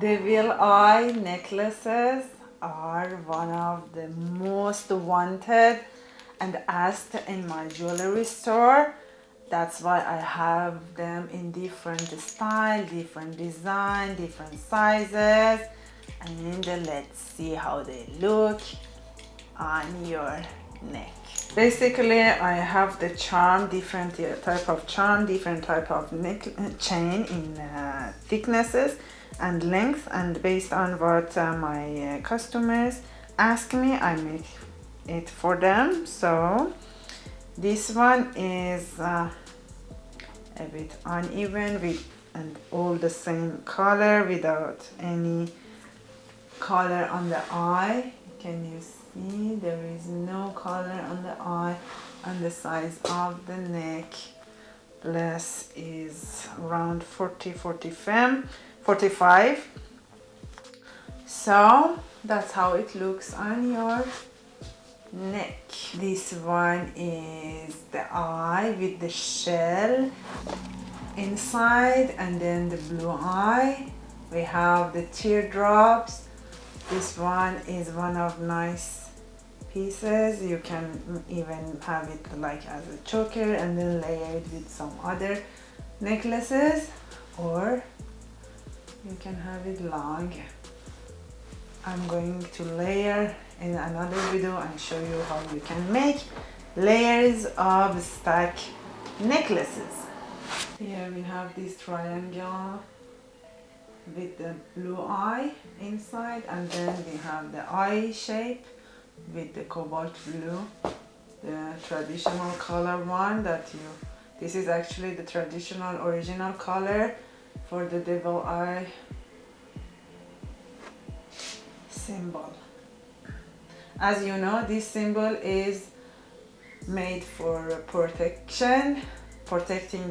Devil eye necklaces are one of the most wanted and asked in my jewelry store. That's why I have them in different style, different design, different sizes, and let's see how they look on your neck. Basically, I have the charm, different type of charm, different type of neck chain in thicknesses and length, and based on what my customers ask me, I make it for them. So this one is a bit uneven with and all the same color without any color on the eye. Can you see there is no color on the eye? On the size of the neck less is around 45. So that's how it looks on your neck. This one is the eye with the shell inside, and then the blue eye. We have the teardrops. This one is one of nice pieces. You can even have it like as a choker and then layer it with some other necklaces, or you can have it long. I'm going to layer in another video and show you how you can make layers of stack necklaces. Here we have this triangle with the blue eye inside, and then we have the eye shape with the cobalt blue, the traditional color one this is actually the traditional original color for the devil eye symbol. As you know, this symbol is made for protecting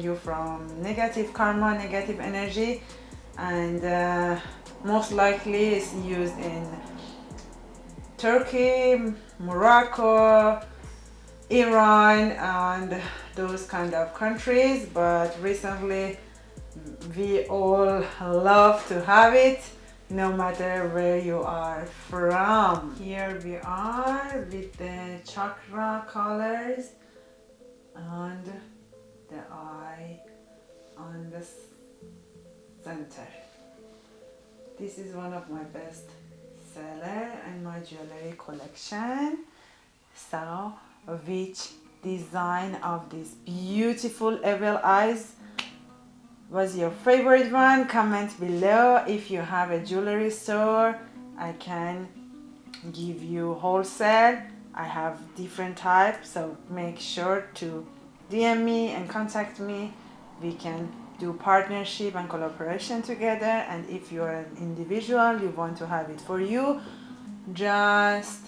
you from negative karma, negative energy, and most likely is used in Turkey, Morocco, Iran, and those kind of countries, but recently we all love to have it no matter where you are from. Here we are with the chakra colors and the eye on the center. This is one of my best seller in my jewelry collection. So which design of these beautiful evil eyes was your favorite one? Comment below. If you have a jewelry store, I can give you wholesale. I have different types, so make sure to DM me and contact me. We can do partnership and collaboration together. And if you're an individual, you want to have it for you, just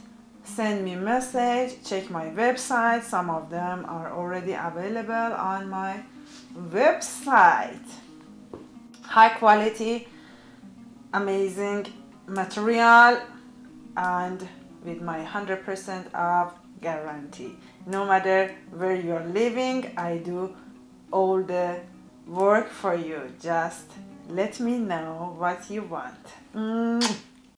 send me a message. Check my website. Some of them are already available on my website. High quality, amazing material, and with my 100% of guarantee. No matter where you're living, I do all the work for you. Just let me know what you want.